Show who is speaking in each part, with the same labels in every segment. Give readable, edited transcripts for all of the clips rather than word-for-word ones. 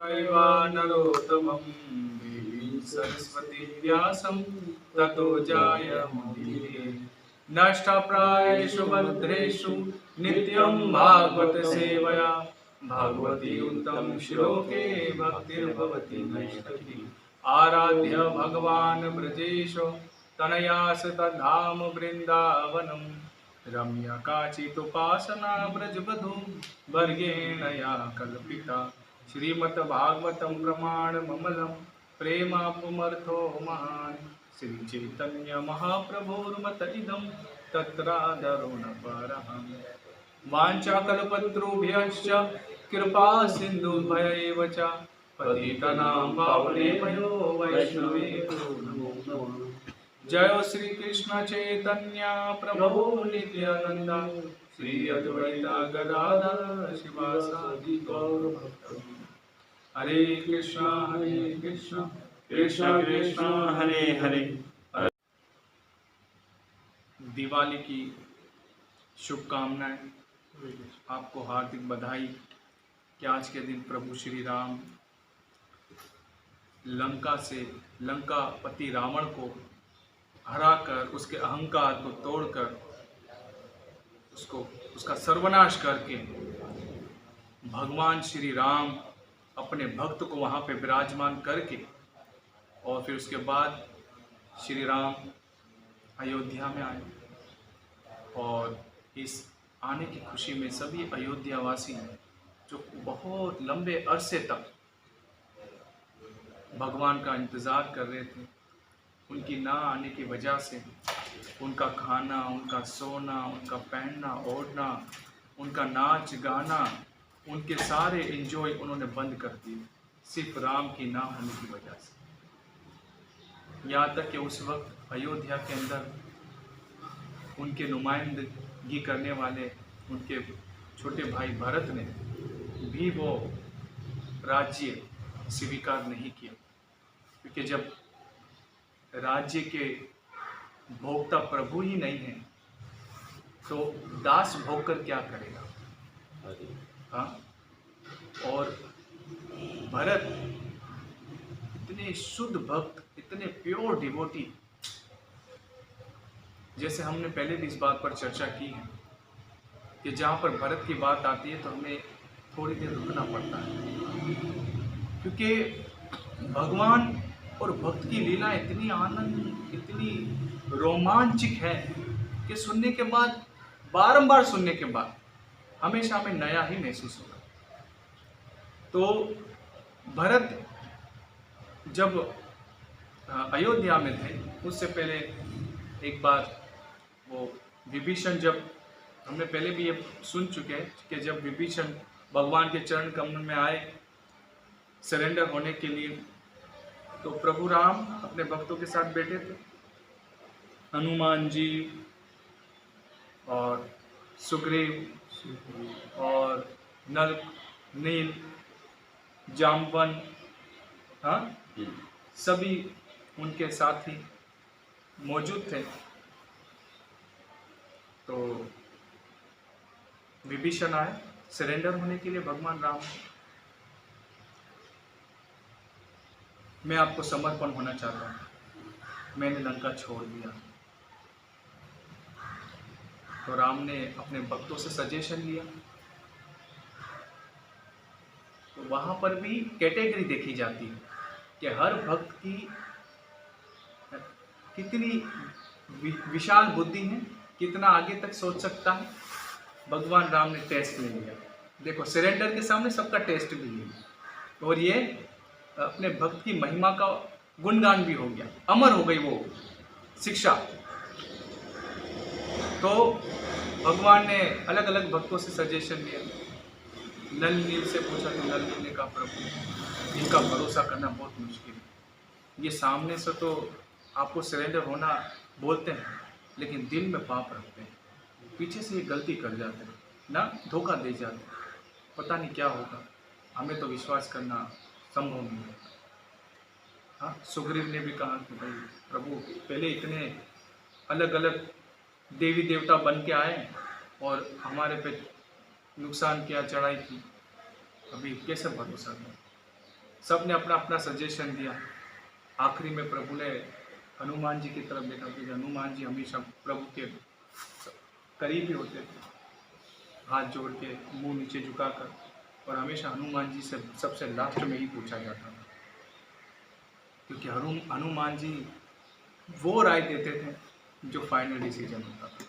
Speaker 1: नरोत्तमं देवीं सरस्वती व्यासं ततो जायमुदीरये। नष्टप्रायेषु भद्रेषु नित्यं भागवत सेवया भगवती उत्तम श्लोके भक्तिर्भवति नैष्ठिकी। आराध्य भगवान् ब्रजेशो तनयास तद्धाम वृन्दावनं रम्य काचिदुपासना ब्रजवधू वर्गेण या कल्पिता। श्रीमद् भागवतं प्रमाण ममलं प्रेमापुमर्थो महान् श्री चैतन्य महाप्रभुर्मत इदं तत्रादरो न परहं। वाञ्छाकल्पतरुभ्यश्च कृपा सिन्धुभ्यैव च पतितानां पावनेभ्यो वैष्णवेभ्यो नमो नमः। जय श्री कृष्ण चैतन्य प्रभु नित्यानंद श्री अद्वैता गदाधर शिवासादि गौर भक्तवृंद। हरे कृष्णा कृष्णा कृष्णा हरे हरे। दिवाली की शुभकामनाएं, आपको हार्दिक बधाई कि आज के दिन प्रभु श्री राम लंकापति रावण को हराकर, उसके अहंकार को तोड़कर, उसका सर्वनाश करके भगवान श्री राम अपने भक्त को वहाँ पे विराजमान करके और फिर उसके बाद श्री राम अयोध्या में आए। और इस आने की खुशी में सभी अयोध्यावासी जो बहुत लंबे अरसे तक भगवान का इंतज़ार कर रहे थे, उनकी ना आने की वजह से उनका खाना, उनका सोना, उनका पहनना ओढ़ना, उनका नाच गाना, उनके सारे एंजॉय उन्होंने बंद कर दिए, सिर्फ राम की ना होने की वजह से। यहाँ तक कि उस वक्त अयोध्या के अंदर उनके नुमाइंदगी करने वाले उनके छोटे भाई भरत ने भी वो राज्य स्वीकार नहीं किया, क्योंकि जब राज्य के भोक्ता प्रभु ही नहीं है तो दास भोग कर क्या करेगा। हाँ, और भरत इतने शुद्ध भक्त, इतने प्योर डिवोटी, जैसे हमने पहले भी इस बात पर चर्चा की है कि जहाँ पर भरत की बात आती है तो हमें थोड़ी देर रुकना पड़ता है, क्योंकि भगवान और भक्त की लीला इतनी आनंद, इतनी रोमांचक है कि सुनने के बाद, बारंबार सुनने के बाद हमेशा हमें नया ही महसूस होगा। तो भरत जब अयोध्या में थे, उससे पहले एक बार वो विभीषण, जब हमने पहले भी ये सुन चुके हैं कि जब विभीषण भगवान के चरण कमल में आए सरेंडर होने के लिए, तो प्रभु राम अपने भक्तों के साथ बैठे थे। हनुमान जी और सुग्रीव और नल, नील, जामवन, हाँ, सभी उनके साथी मौजूद थे। तो विभीषण आए सरेंडर होने के लिए भगवान राम। मैं आपको समर्पण होना चाहता हूँ, मैंने लंका छोड़ दिया। तो राम ने अपने भक्तों से सजेशन लिया। तो वहाँ पर भी कैटेगरी देखी जाती है कि हर भक्त की कितनी विशाल बुद्धि है, कितना आगे तक सोच सकता है। भगवान राम ने टेस्ट ले लिया। देखो, सरेंडर के सामने सबका टेस्ट भी लिया, और ये अपने भक्त की महिमा का गुणगान भी हो गया, अमर हो गई वो शिक्षा। तो भगवान ने अलग अलग भक्तों से सजेशन लिया। नल नील से पूछा तो नल नील ने कहा, प्रभु इनका भरोसा करना बहुत मुश्किल है, ये सामने से तो आपको सरेंडर होना बोलते हैं, लेकिन दिल में पाप रखते हैं, पीछे से ये गलती कर जाते हैं ना, धोखा दे जाते हैं, पता नहीं क्या होगा, हमें तो विश्वास करना संभव नहीं है। हाँ, सुग्रीव ने भी कहा कि भाई प्रभु पहले इतने अलग अलग देवी देवता बन के आए और हमारे पे नुकसान किया, चढ़ाई की, अभी कैसे भरोसा करें। सब ने अपना अपना सजेशन दिया। आखिरी में प्रभु ने हनुमान जी की तरफ देखा, क्योंकि हनुमान जी हमेशा प्रभु के करीब ही होते थे, हाथ जोड़ के मुंह नीचे झुकाकर, और हमेशा हनुमान जी से सबसे लास्ट में ही पूछा जाता था, क्योंकि हनुमान जी वो राय देते थे जो फाइनल डिसीजन होता था,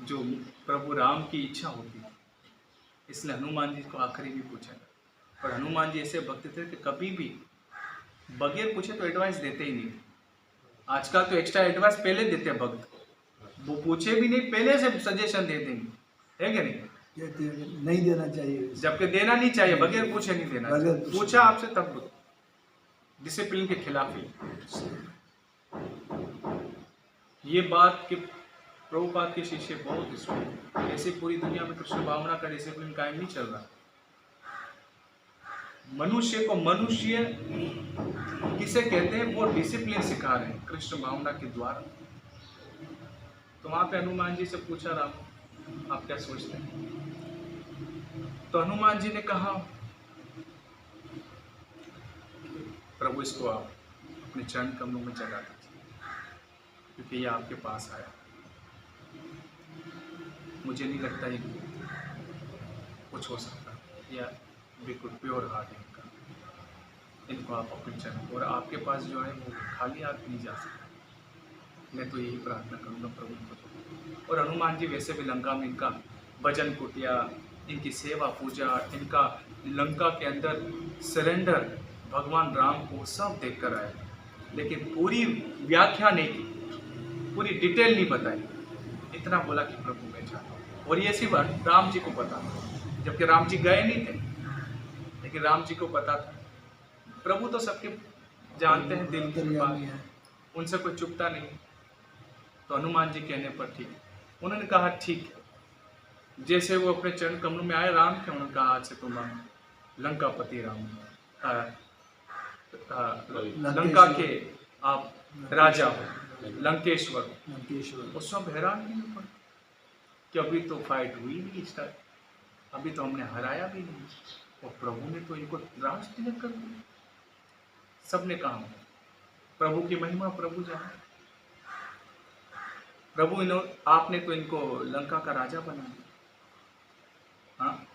Speaker 1: जो प्रभु राम की इच्छा होती थी। इसलिए हनुमान जी को आखिरी में पूछा गया। और हनुमान जी ऐसे भक्त थे कि कभी भी बगैर पूछे तो एडवाइस देते ही नहीं थे। आजकल तो एक्स्ट्रा एडवाइस पहले देते हैं भक्त, वो पूछे भी नहीं पहले से सजेशन दे देंगे, है कि नहीं?
Speaker 2: नहीं देना चाहिए,
Speaker 1: जबकि देना नहीं चाहिए, बगैर पूछे नहीं देना चाहिए। पूछा आपसे तब दो, डिसिप्लिन के खिलाफ ही। ये बात कि प्रभुपाद के शिष्य बहुत स्ट्रिक्ट, ऐसे पूरी दुनिया में कृष्ण भावना का डिसिप्लिन कायम नहीं चल रहा। मनुष्य को मनुष्य किसे कहते हैं, वो डिसिप्लिन सिखा रहे हैं कृष्ण भावना के द्वारा। तो वहां पे हनुमान जी से पूछा राम, आप क्या सोचते हैं? तो हनुमान जी ने कहा, प्रभु इसको आप अपने चरण कमलों में जगा दीजिए, क्योंकि ये आपके पास आया। मुझे नहीं लगता है कि कुछ हो सकता, या बिल्कुल प्योर हार्ट है इनका, इनको आप अपने चरण, और आपके पास जो है वो खाली हाथ नहीं जा सकता। मैं तो यही प्रार्थना करूँगा प्रभु को। और हनुमान जी वैसे भी लंका में इनका भजन कुटिया, इनकी सेवा पूजा, इनका लंका के अंदर सरेंडर भगवान राम को सब देख कर आए, लेकिन पूरी व्याख्या नहीं की, पूरी डिटेल नहीं बताई। इतना बोला कि प्रभु मैं चाहता हूँ, और ये सिर्फ राम जी को पता था, जबकि राम जी गए नहीं थे, लेकिन राम जी को पता था। प्रभु तो सबके जानते हैं दिल की बात, उनसे कोई चुपता नहीं। तो हनुमान जी कहने पर ठीक, उन्होंने कहा ठीक है। जैसे वो अपने चरण कमलों में आए राम के, उन्होंने कहा आज से तुम लंकापति राम, लंका के आप राजा हो, लंकेश्वर। वो सब हैरान नहीं पड़े कि अभी तो फाइट हुई नहीं स्टार्ट, अभी तो हमने हराया भी नहीं, और प्रभु ने तो इनको राज तिलक कर दिया। सबने कहा प्रभु की महिमा प्रभु जाने, प्रभु आपने तो इनको लंका का राजा बना दिया। हाँ,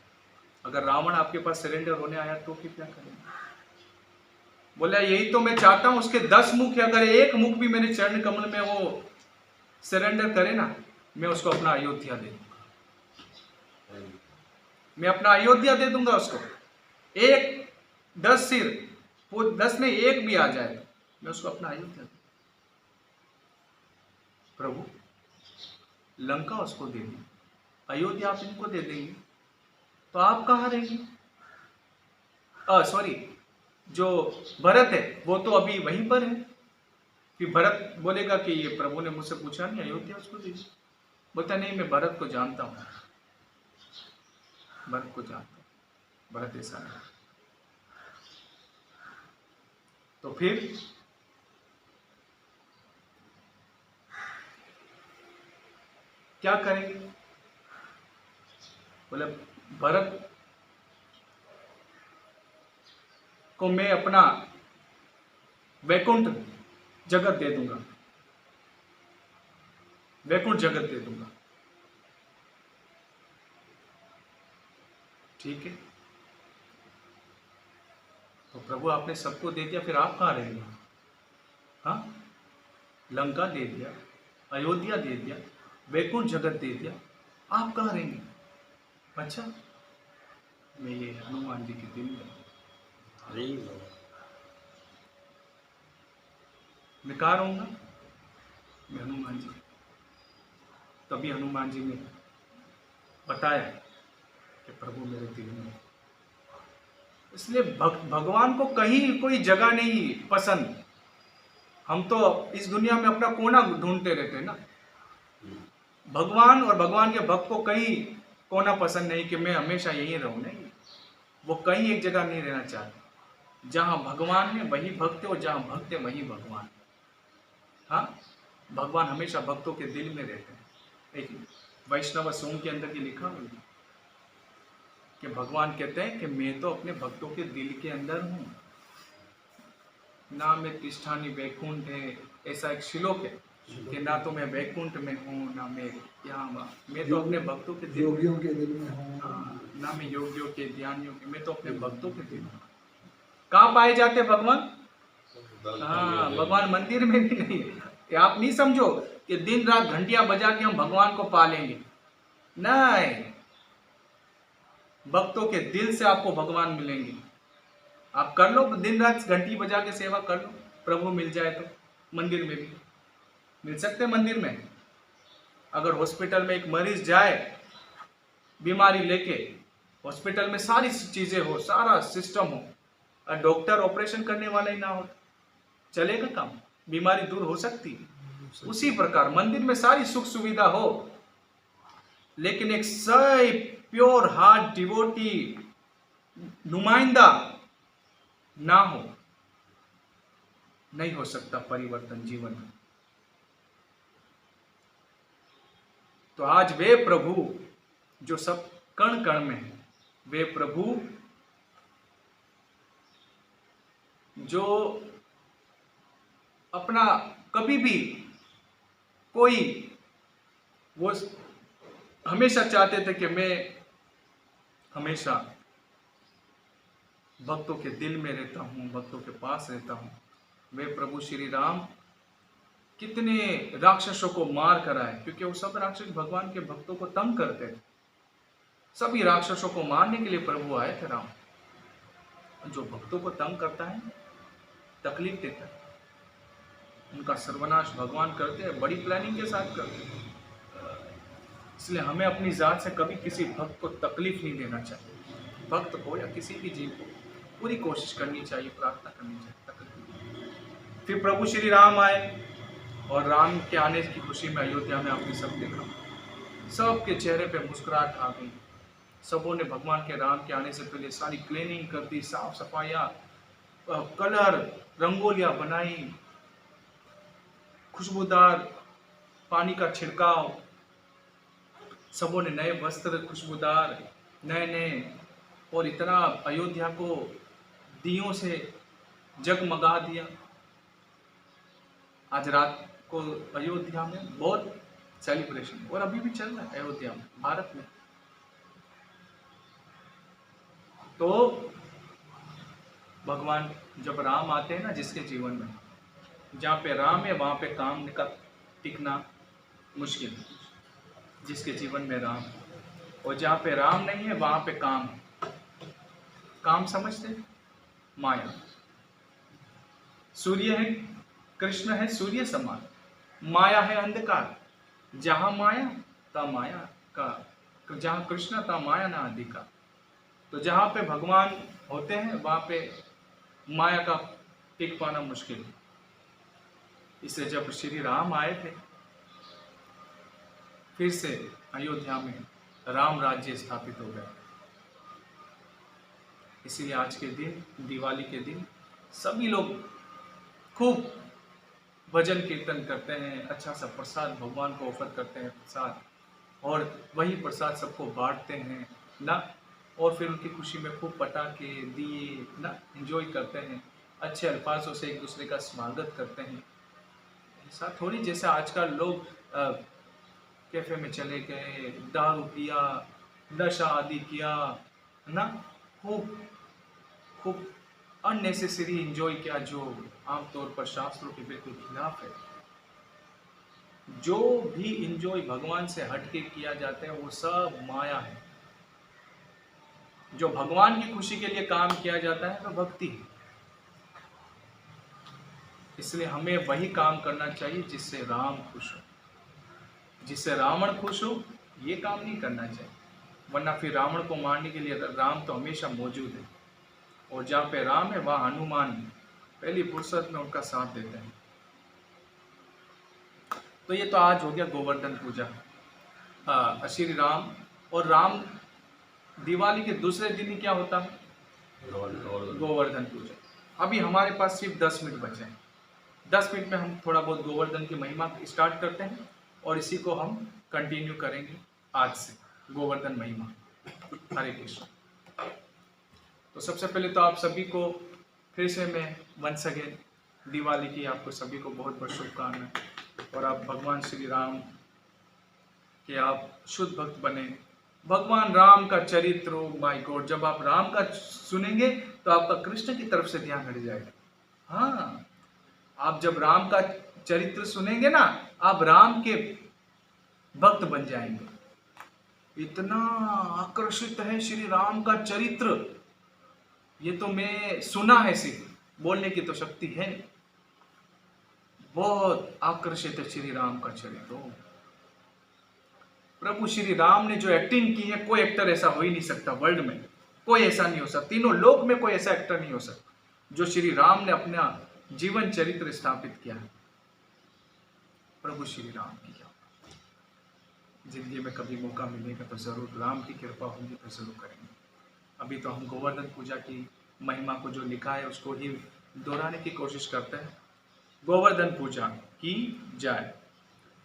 Speaker 1: अगर रावण आपके पास सरेंडर होने आया तो फिर क्या करेंगे? बोला यही तो मैं चाहता हूं, उसके 10 मुख, अगर एक मुख भी मेरे चरण कमल में वो सरेंडर करे ना, मैं उसको अपना अयोध्या दे दूंगा, मैं अपना अयोध्या दे दूंगा उसको। एक 10 सिर, वो 10 में एक भी आ जाए मैं उसको अपना अयोध्या दूंगा। प्रभु लंका उसको दे दी, अयोध्या आप इनको दे देंगे, तो आप कहाँ रहेंगे? सॉरी, जो भरत है वो तो अभी वहीं पर है। कि भरत बोलेगा कि ये प्रभु ने मुझसे पूछा नहीं, अयोध्या उसको दीजिए। बोलता नहीं, मैं भरत को जानता हूं, भरत को जानता हूं, भरत ऐसा नहीं। तो फिर क्या करेंगे? बोले भरत को मैं अपना वैकुंठ जगत दे दूंगा, वैकुंठ जगत दे दूंगा। ठीक है, तो प्रभु आपने सबको दे दिया, फिर आप कहाँ रहेंगे? हाँ, लंका दे दिया, अयोध्या दे दिया, वैकुंठ जगत दे दिया, आप कहाँ रहेंगे? अच्छा, मैं ये हनुमान जी के दिल में मैं कहाँ रहूँगा? मैं हनुमान जी। तभी हनुमान जी ने बताया कि प्रभु मेरे दिल में। इसलिए भगवान को कहीं कोई जगह नहीं पसंद। हम तो इस दुनिया में अपना कोना ढूंढते रहते हैं ना। भगवान और भगवान के भक्त को कहीं कोना पसंद नहीं कि मैं हमेशा यहीं रहूं, नहीं। वो कहीं एक जगह नहीं रहना चाहते। जहां भगवान है वही भक्त है, और जहां भक्त है वही भगवान। हाँ, भगवान हमेशा भक्तों के दिल में रहते हैं। एक वैष्णव सोम के अंदर की लिखा हुआ कि भगवान कहते हैं कि मैं तो अपने भक्तों के दिल के अंदर हूँ। ना मैं तिष्ठानी वैकुंठ है, ऐसा एक श्लोक है कि ना तो मैं वैकुंठ में हूँ ना मैं यहाँ वहाँ, मैं तो अपने भक्तों के दिल,
Speaker 2: योगियों के दिल में हूँ।
Speaker 1: हाँ, ना मैं योगियों के ध्यानियों के, मैं तो अपने भक्तों के दिल में। कहाँ पाए जाते भगवान? हाँ, भगवान मंदिर में भी नहीं है। कि आप नहीं समझो कि दिन रात घंटियां बजा के हम भगवान को पालेंगे, नहीं। भक्तों के दिल से आपको भगवान मिलेंगे। आप कर लो, दिन रात घंटी बजा के सेवा कर लो, प्रभु मिल जाए तो मंदिर में भी मिल सकते हैं। मंदिर में अगर हॉस्पिटल में एक मरीज जाए बीमारी लेके, हॉस्पिटल में सारी चीजें हो, सारा सिस्टम हो, और डॉक्टर ऑपरेशन करने वाला ही ना हो, चलेगा काम? बीमारी दूर हो सकती है? उसी प्रकार मंदिर में सारी सुख सुविधा हो, लेकिन एक सही प्योर हार्ट डिवोटी नुमाइंदा ना हो, नहीं हो सकता परिवर्तन जीवन में। तो आज वे प्रभु जो सब कण कण में है, वे प्रभु जो अपना कभी भी कोई, वो हमेशा चाहते थे कि मैं हमेशा भक्तों के दिल में रहता हूँ, भक्तों के पास रहता हूँ। वे प्रभु श्री राम कितने राक्षसों को मार कर आए, क्योंकि वो सब राक्षस भगवान के भक्तों को तंग करते थे। सभी राक्षसों को मारने के लिए प्रभु आए थे राम। जो भक्तों को तंग करता है, तकलीफ देता है, उनका सर्वनाश भगवान करते हैं, बड़ी प्लानिंग के साथ करते हैं। इसलिए हमें अपनी जात से कभी किसी भक्त को तकलीफ नहीं देना चाहिए। भक्त को या किसी भी जीव को पूरी कोशिश करनी चाहिए, प्रार्थना करनी चाहिए, तकलीफ। फिर प्रभु श्री राम आए, और राम के आने की खुशी में अयोध्या में आपने सब देखा, सबके चेहरे पे मुस्कुराहट आ गई। सबों ने भगवान के राम के आने से पहले सारी क्लीनिंग कर दी, साफ सफाइयाँ, कलर, रंगोलियाँ बनाई, खुशबूदार पानी का छिड़काव, सबों ने नए वस्त्र खुशबूदार नए नए, और इतना अयोध्या को दियों से जगमगा दिया। आज रात को अयोध्या में बहुत सेलिब्रेशन, और अभी भी चल रहा है अयोध्या में, भारत में। तो भगवान जब राम आते हैं ना, जिसके जीवन में, जहाँ पे राम है वहाँ पे काम का टिकना मुश्किल है। जिसके जीवन में राम, और जहाँ पे राम नहीं है वहाँ पे काम है। काम समझते? माया। सूर्य है, कृष्ण है सूर्य समान, माया है अंधकार। जहाँ माया ता माया का, जहाँ कृष्ण ता माया ना अधिकार। तो जहाँ पे भगवान होते हैं वहाँ पे माया का टिक पाना मुश्किल है। इससे जब श्री राम आए थे, फिर से अयोध्या में राम राज्य स्थापित हो गया। इसीलिए आज के दिन, दिवाली के दिन, सभी लोग खूब भजन कीर्तन करते हैं, अच्छा सा प्रसाद भगवान को ऑफर करते हैं प्रसाद, और वही प्रसाद सबको बांटते हैं ना, और फिर उनकी खुशी में खूब पटाखे दिए ना एंजॉय करते हैं, अच्छे अल्फाजों से एक दूसरे का स्वागत करते हैं। ऐसा थोड़ी जैसे आजकल लोग कैफे में चले गए, दारू पिया, नशा आदि किया ना, खूब खूब अननेसेसरी इंजॉय किया, जो आमतौर पर शास्त्रों के बिल्कुल खिलाफ है। जो भी इंजॉय भगवान से हटके किया जाता है वो सब माया है। जो भगवान की खुशी के लिए काम किया जाता है तो भक्ति है। इसलिए हमें वही काम करना चाहिए जिससे राम खुश हो, जिससे रावण खुश हो, ये काम नहीं करना चाहिए। वरना फिर रावण को मारने के लिए राम तो हमेशा मौजूद है, और जहाँ पे राम है वहाँ हनुमान पहली फुर्सत में उनका साथ देते हैं। तो ये तो आज हो गया गोवर्धन पूजा, श्री राम। और राम दिवाली के दूसरे दिन ही क्या होता है? गोवर्धन पूजा। अभी हमारे पास सिर्फ 10 मिनट बचे हैं। 10 मिनट में हम थोड़ा बहुत गोवर्धन की महिमा स्टार्ट करते हैं, और इसी को हम कंटिन्यू करेंगे आज से, गोवर्धन महिमा। हरे कृष्ण। तो सबसे पहले तो आप सभी को फिर से मैं वंस अगेन दिवाली की आपको सभी को बहुत बहुत शुभकामनाएं, और आप भगवान श्री राम के आप शुद्ध भक्त बने। भगवान राम का चरित्र, माय गॉड, जब आप राम का सुनेंगे तो आपका कृष्ण की तरफ से ध्यान हट जाएगा। हाँ, आप जब राम का चरित्र सुनेंगे ना, आप राम के भक्त बन जाएंगे। इतना आकर्षित है श्री राम का चरित्र, ये तो मैं सुना है, सिर्फ बोलने की तो शक्ति है। बहुत आकर्षित है श्री राम का चरित्र। प्रभु श्री राम ने जो एक्टिंग की है, कोई एक्टर ऐसा हो ही नहीं सकता वर्ल्ड में, कोई ऐसा नहीं हो सकता, तीनों लोक में कोई ऐसा एक्टर नहीं हो सकता जो श्री राम ने अपना जीवन चरित्र स्थापित किया है। प्रभु श्री राम की क्या, जिंदगी में कभी मौका मिलेगा तो जरूर, राम की कृपा होगी तो जरूर करेंगे। अभी तो हम गोवर्धन पूजा की महिमा को जो लिखा है उसको ही दोहराने की कोशिश करते हैं। गोवर्धन पूजा की जाए।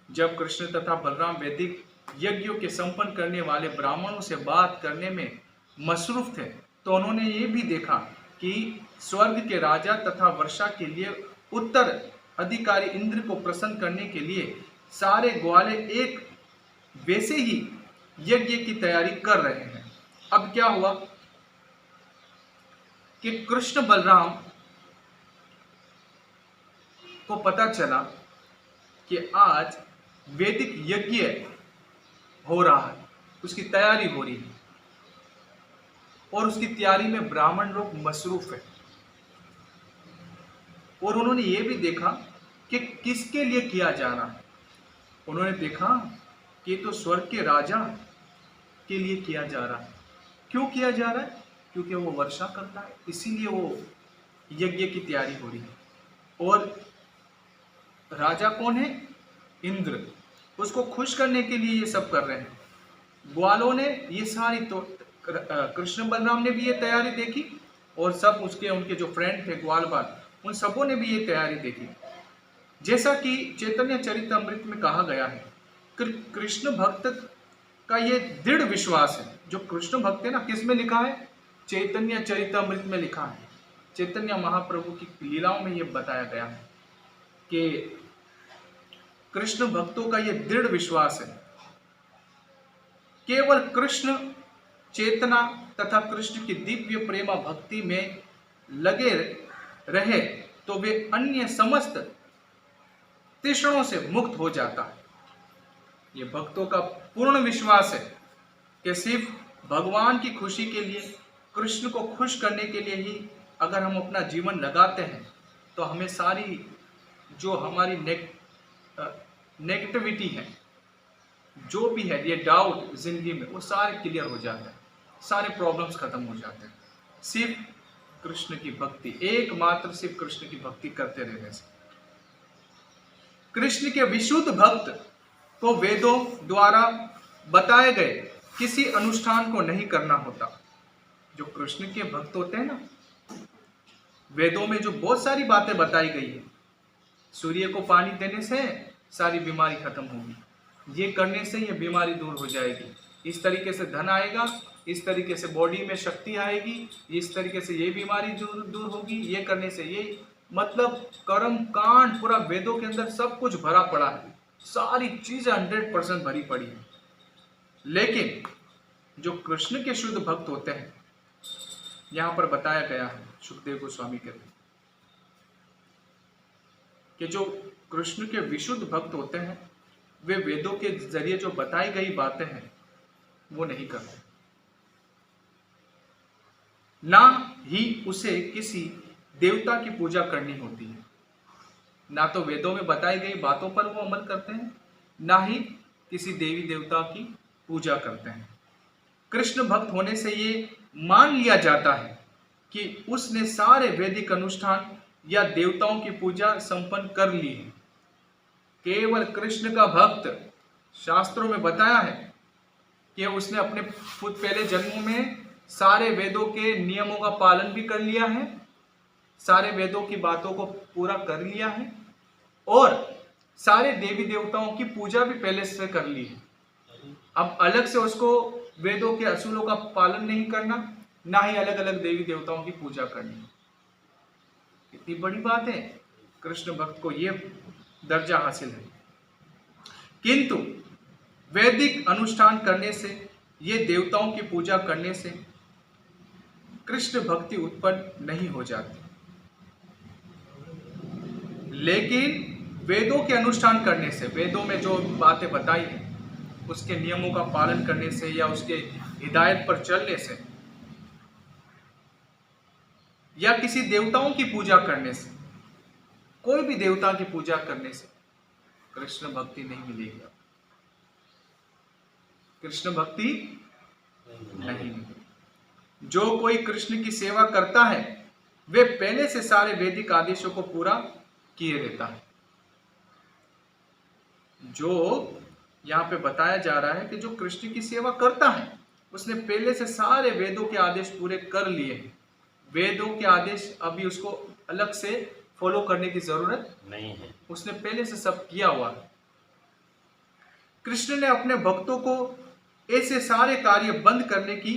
Speaker 1: जब कृष्ण तथा बलराम वैदिक यज्ञों के संपन्न करने वाले ब्राह्मणों से बात करने में मसरूफ थे, तो उन्होंने ये भी देखा कि स्वर्ग के राजा तथा वर्षा के लिए उत्तर अधिकारी इंद्र को प्रसन्न करने के लिए सारे ग्वाले एक वैसे ही यज्ञ की तैयारी कर रहे हैं। अब क्या हुआ कि कृष्ण बलराम को पता चला कि आज वैदिक यज्ञ हो रहा है, उसकी तैयारी हो रही है, और उसकी तैयारी में ब्राह्मण लोग मसरूफ है। और उन्होंने ये भी देखा कि किसके लिए किया जा रहा है। उन्होंने देखा कि तो स्वर्ग के राजा के लिए किया जा रहा है। क्यों किया जा रहा है? क्योंकि वो वर्षा करता है, इसीलिए वो यज्ञ की तैयारी हो रही है। और राजा कौन है? इंद्र। उसको खुश करने के लिए ये सब कर रहे हैं। ग्वालों ने ये सारी, तो कृष्ण बलराम ने भी ये तैयारी देखी, और सब उसके उनके जो फ्रेंड थे ग्वाल बाल, उन सबों ने भी ये तैयारी देखी। जैसा कि चैतन्य चरितमृत में कहा गया है, कृष्ण भक्त का ये दृढ़ विश्वास है। जो कृष्ण भक्त है ना, किस में लिखा है? चैतन्य चरितमृत में लिखा है। चैतन्य महाप्रभु की लीलाओं में ये बताया गया है कि कृष्ण भक्तों का ये दृढ़ विश्वास है, केवल कृष्ण चेतना तथा कृष्ण की दिव्य प्रेमा भक्ति में लगे रहे तो वे अन्य समस्त तृष्णाओं से मुक्त हो जाता है। ये भक्तों का पूर्ण विश्वास है कि सिर्फ भगवान की खुशी के लिए, कृष्ण को खुश करने के लिए ही अगर हम अपना जीवन लगाते हैं, तो हमें सारी जो हमारी नेगेटिविटी है, जो भी है, ये डाउट जिंदगी में, वो सारे क्लियर हो जाते हैं, सारे प्रॉब्लम्स खत्म हो जाते हैं सिर्फ कृष्ण की भक्ति, एकमात्र सिर्फ कृष्ण की भक्ति करते रहने से। कृष्ण के विशुद्ध भक्त को वेदों द्वारा बताए गए किसी अनुष्ठान को नहीं करना होता। जो कृष्ण के भक्त होते हैं ना, वेदों में जो बहुत सारी बातें बताई गई है, सूर्य को पानी देने से सारी बीमारी खत्म होगी, ये करने से ये बीमारी दूर हो जाएगी, इस तरीके से धन आएगा, इस तरीके से बॉडी में शक्ति आएगी, इस तरीके से ये बीमारी दूर होगी, ये करने से ये, मतलब कर्म कांड पूरा वेदों के अंदर सब कुछ भरा पड़ा है, सारी चीजें 100% भरी पड़ी है। लेकिन जो कृष्ण के शुद्ध भक्त होते हैं, यहां पर बताया गया है सुखदेव गोस्वामी के कि जो कृष्ण के विशुद्ध भक्त होते हैं, वे वेदों के जरिए जो बताई गई बातें हैं वो नहीं करते, ना ही उसे किसी देवता की पूजा करनी होती है। ना तो वेदों में बताई गई बातों पर वो अमल करते हैं, ना ही किसी देवी देवता की पूजा करते हैं। कृष्ण भक्त होने से ये मान लिया जाता है कि उसने सारे वैदिक अनुष्ठान या देवताओं की पूजा संपन्न कर ली है। केवल कृष्ण का भक्त, शास्त्रों में बताया है कि उसने अपने पहले जन्मों में सारे वेदों के नियमों का पालन भी कर लिया है, सारे वेदों की बातों को पूरा कर लिया है, और सारे देवी देवताओं की पूजा भी पहले से कर ली है। अब अलग से उसको वेदों के असूलों का पालन नहीं करना, ना ही अलग अलग देवी देवताओं की पूजा करनी। कितनी बड़ी बात है, कृष्ण भक्त को ये दर्जा हासिल है। किंतु वैदिक अनुष्ठान करने से, ये देवताओं की पूजा करने से कृष्ण भक्ति उत्पन्न नहीं हो जाती, लेकिन वेदों के अनुष्ठान करने से, वेदों में जो बातें बताई हैं उसके नियमों का पालन करने से या उसके हिदायत पर चलने से या किसी देवताओं की पूजा करने से, कोई भी देवता की पूजा करने से कृष्ण भक्ति नहीं मिलेगी। कृष्ण भक्ति नहीं मिलेगी। जो कोई कृष्ण की सेवा करता है वे पहले से सारे वैदिक आदेशों को पूरा किए रहता है। जो यहां पे बताया जा रहा है कि जो कृष्ण की सेवा करता है उसने पहले से सारे वेदों के आदेश पूरे कर लिए हैं। वेदों के आदेश अभी उसको अलग से फॉलो करने की जरूरत नहीं है, उसने पहले से सब किया हुआ है। कृष्ण ने अपने भक्तों को ऐसे सारे कार्य बंद करने की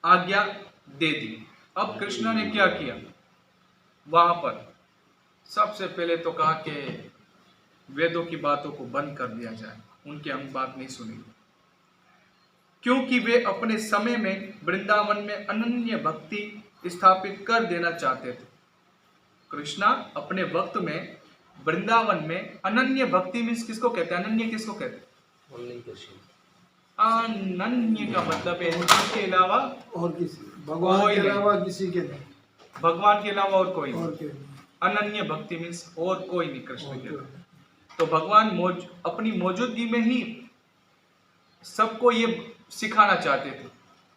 Speaker 1: आज्ञा दे दी। अब कृष्ण ने क्या किया, वहां पर सबसे पहले तो कहा कि वेदों की बातों को बंद कर दिया जाए, उनकी हम बात नहीं सुनेंगे, क्योंकि वे अपने समय में वृंदावन में अनन्य भक्ति स्थापित कर देना चाहते थे। कृष्णा अपने वक्त में वृंदावन में अनन्य भक्ति मीन्स किसको कहते हैं? अनन्य किसको कहते हैं? अनन्य का मतलब है इसके अलावा और किसी, भगवान के अलावा किसी के नहीं, भगवान के अलावा और कोई नहीं। अनन्य भक्ति मीन्स और कोई नहीं कृष्ण के अलावा। तो भगवान अपनी मौजूदगी में ही सबको ये सिखाना चाहते थे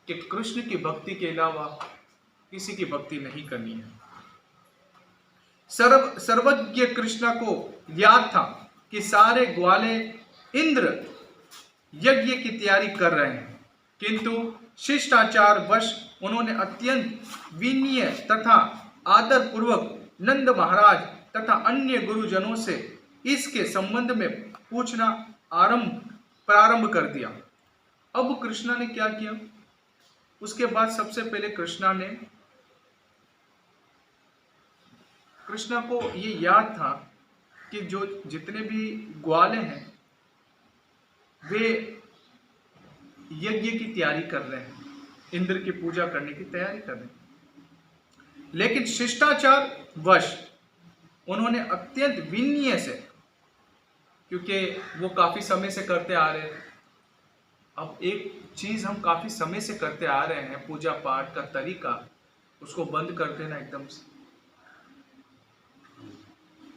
Speaker 1: कि कृष्ण की भक्ति के अलावा किसी की भक्ति नहीं करनी है। सर्वज्ञ कृष्ण को याद था कि सारे ग्वाले इंद्र यज्ञ की तैयारी कर रहे हैं, किंतु शिष्टाचार वश उन्होंने अत्यंत विनय तथा आदर पूर्वक नंद महाराज तथा अन्य गुरुजनों से इसके संबंध में पूछना प्रारंभ कर दिया। अब कृष्णा ने क्या किया, उसके बाद सबसे पहले कृष्णा को ये याद था कि जो जितने भी ग्वाले हैं वे यज्ञ की तैयारी कर रहे हैं, इंद्र की पूजा करने की तैयारी कर रहे हैं, लेकिन शिष्टाचार वश उन्होंने अत्यंत विनय से, क्योंकि वो काफी समय से करते आ रहे थे। अब एक चीज हम काफी समय से करते आ रहे हैं, पूजा पाठ का तरीका, उसको बंद कर देना एकदम से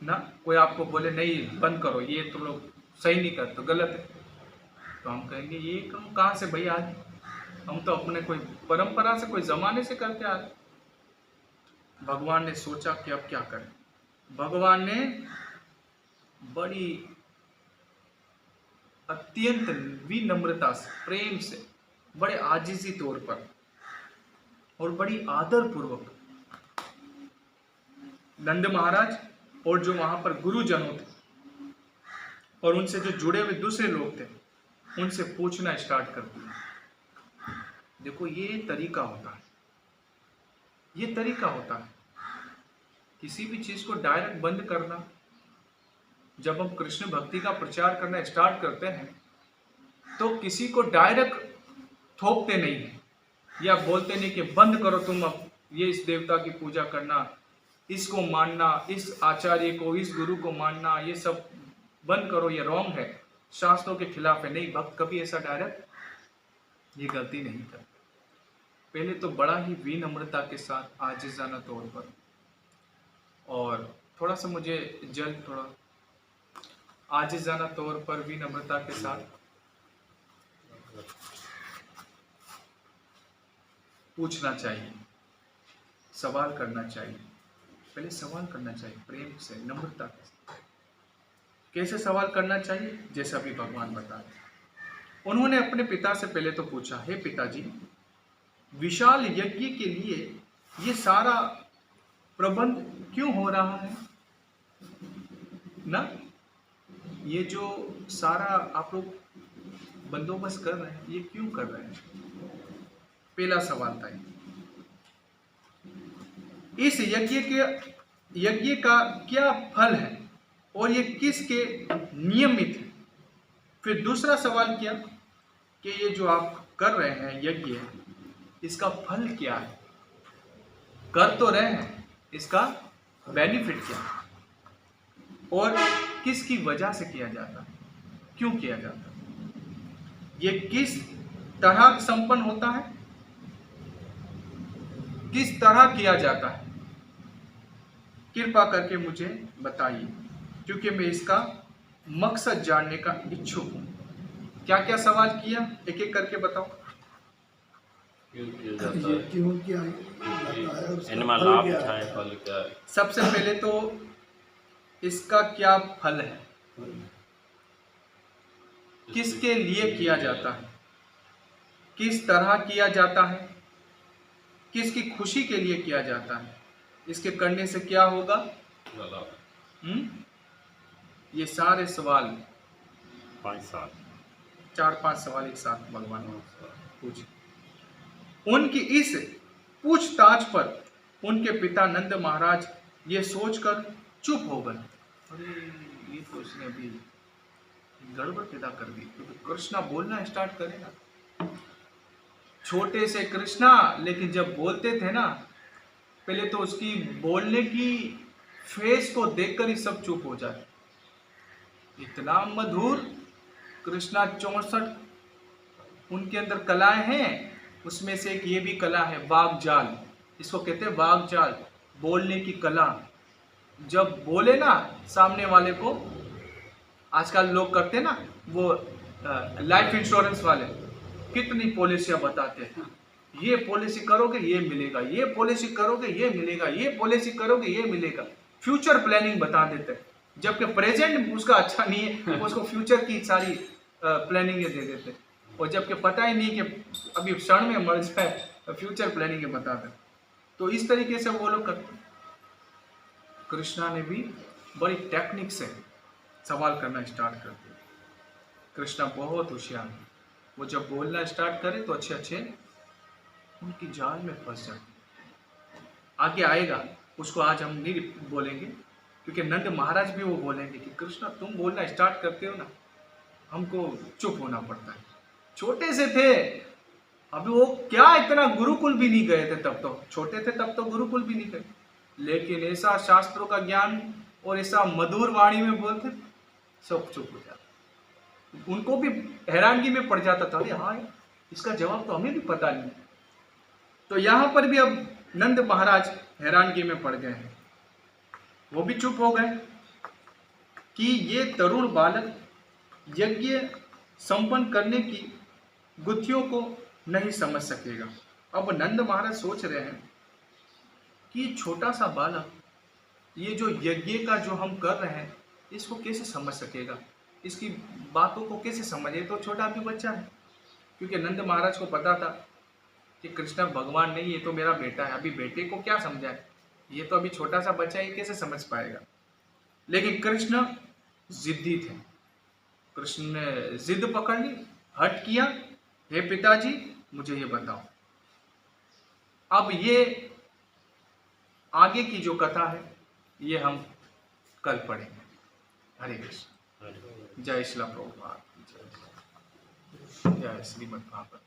Speaker 1: ना, कोई आपको बोले नहीं बंद करो, ये तो लोग सही नहीं करते, तो गलत है, तो हम कहेंगे ये हम कहाँ से भाई आज, हम तो अपने कोई परंपरा से, कोई जमाने से करते आ रहे। भगवान ने सोचा कि अब क्या करें। भगवान ने बड़ी अत्यंत विनम्रता से, प्रेम से, बड़े आजिजी तौर पर और बड़ी आदर पूर्वक नंद महाराज और जो वहां पर गुरुजनों थे और उनसे जो जुड़े हुए दूसरे लोग थे उनसे पूछना स्टार्ट कर दिया। देखो ये तरीका होता है, ये तरीका होता है किसी भी चीज को डायरेक्ट बंद करना। जब हम कृष्ण भक्ति का प्रचार करना स्टार्ट करते हैं तो किसी को डायरेक्ट थोपते नहीं है या बोलते नहीं कि बंद करो तुम, अब ये इस देवता की पूजा करना, इसको मानना, इस आचार्य को, इस गुरु को मानना, ये सब बंद करो, ये रॉन्ग है, शास्त्रों के खिलाफ है। नहीं, भक्त कभी ऐसा डायरेक्ट ये गलती नहीं करते। पहले तो बड़ा ही विनम्रता के साथ, आजिज़ाना तौर पर, और थोड़ा सा मुझे थोड़ा आजिज़ाना तौर पर विनम्रता के साथ पूछना चाहिए, सवाल करना चाहिए। पहले सवाल करना चाहिए प्रेम से, नम्रता के साथ। कैसे सवाल करना चाहिए? जैसा भी भगवान बता रहे। उन्होंने अपने पिता से पहले तो पूछा, हे पिताजी, विशाल यज्ञ के लिए ये सारा प्रबंध क्यों हो रहा है ना? ये जो सारा आप लोग बंदोबस्त कर रहे हैं, ये क्यों कर रहे हैं? पहला सवाल था। इस यज्ञ का क्या फल है और ये किसके नियमित है। फिर दूसरा सवाल किया कि ये जो आप कर रहे हैं यज्ञ, इसका फल क्या है, कर तो रहे हैं, इसका बेनिफिट क्या है और किसकी वजह से किया जाता है, क्यों किया जाता है, ये किस तरह संपन्न होता है, किस तरह किया जाता है, कृपा करके मुझे बताइए, क्योंकि मैं इसका मकसद जानने का इच्छुक हूं। क्या क्या सवाल किया, एक एक करके बताओ।
Speaker 2: क्यों किया जाता है,
Speaker 3: क्यों किया जाता है, उसका
Speaker 2: इनमें
Speaker 3: फल
Speaker 2: लाभ
Speaker 3: क्या
Speaker 2: क्या
Speaker 3: है?
Speaker 2: है, फल क्या है।
Speaker 1: सबसे पहले तो इसका क्या फल है, किसके लिए किया जाता है, किस तरह किया जाता है, किसकी खुशी के लिए किया जाता है, इसके करने से क्या होगा। ये सारे सवाल 4-5 सवाल एक साथ भगवान पूछे। उनकी इस पूछताछ पर उनके पिता नंद महाराज ये सोचकर चुप हो गए। अरे ये तो इसने अभी गड़बड़ पैदा कर दी, क्योंकि कृष्णा बोलना स्टार्ट करेगा। छोटे से कृष्णा, लेकिन जब बोलते थे ना, पहले तो उसकी बोलने की फेस को देखकर ही सब चुप हो जाए। इतना मधुर कृष्णा 64 उनके अंदर कलाएं हैं, उसमें से एक ये भी कला है वागजाल, इसको कहते हैं वागजाल, बोलने की कला। जब बोले ना सामने वाले को, आजकल लोग करते हैं ना वो लाइफ इंश्योरेंस वाले, कितनी पॉलिसियां बताते हैं, ये पॉलिसी करोगे ये मिलेगा, ये पॉलिसी करोगे ये मिलेगा, ये पॉलिसी करोगे ये मिलेगा, फ्यूचर प्लानिंग बता देते हैं। जबकि प्रेजेंट उसका अच्छा नहीं है, उसको फ्यूचर की सारी प्लानिंग दे देते हैं, और जबकि पता ही नहीं कि अभी क्षण में मर जाए, फ्यूचर प्लानिंग बता दें। तो इस तरीके से वो लोग करते। कृष्णा ने भी बड़ी टेक्निक से सवाल करना स्टार्ट कर दिया। कृष्णा बहुत होशियार है, वो जब बोलना स्टार्ट करे तो अच्छे अच्छे उनकी जाल में फंस जाते। आगे आएगा, उसको आज हम नहीं बोलेंगे, क्योंकि नंद महाराज भी वो बोलेंगे कि कृष्णा तुम बोलना स्टार्ट करते हो ना, हमको चुप होना पड़ता है। छोटे से थे, अभी वो क्या इतना गुरुकुल भी नहीं गए थे, तब तो छोटे थे, तब तो गुरुकुल भी नहीं गए, लेकिन ऐसा शास्त्रों का ज्ञान और ऐसा मधुर वाणी में बोलते, सब चुप हो जाते। उनको भी हैरानगी में पड़ जाता था, अरे हाँ इसका जवाब तो हमें भी पता नहीं। तो यहां पर भी अब नंद महाराज हैरानगी में पड़ गए हैं, वो भी चुप हो गए कि ये तरुण बालक यज्ञ संपन्न करने की गुत्थियों को नहीं समझ सकेगा। अब नंद महाराज सोच रहे हैं कि छोटा सा बालक ये जो यज्ञ का जो हम कर रहे हैं इसको कैसे समझ सकेगा, इसकी बातों को कैसे समझे, तो छोटा भी बच्चा है। क्योंकि नंद महाराज को पता था कि कृष्ण भगवान नहीं, ये तो मेरा बेटा है, अभी बेटे को क्या समझाए, ये तो अभी छोटा सा बच्चा है, ये कैसे समझ पाएगा। लेकिन कृष्ण जिद्दी थे, कृष्ण ने जिद पकड़ ली, हट किया, हे पिताजी मुझे ये बताओ। अब ये आगे की जो कथा है ये हम कल पढ़ेंगे। हरे कृष्ण। जय श्री प्रभुपाद, जय श्रीमद् भागवत।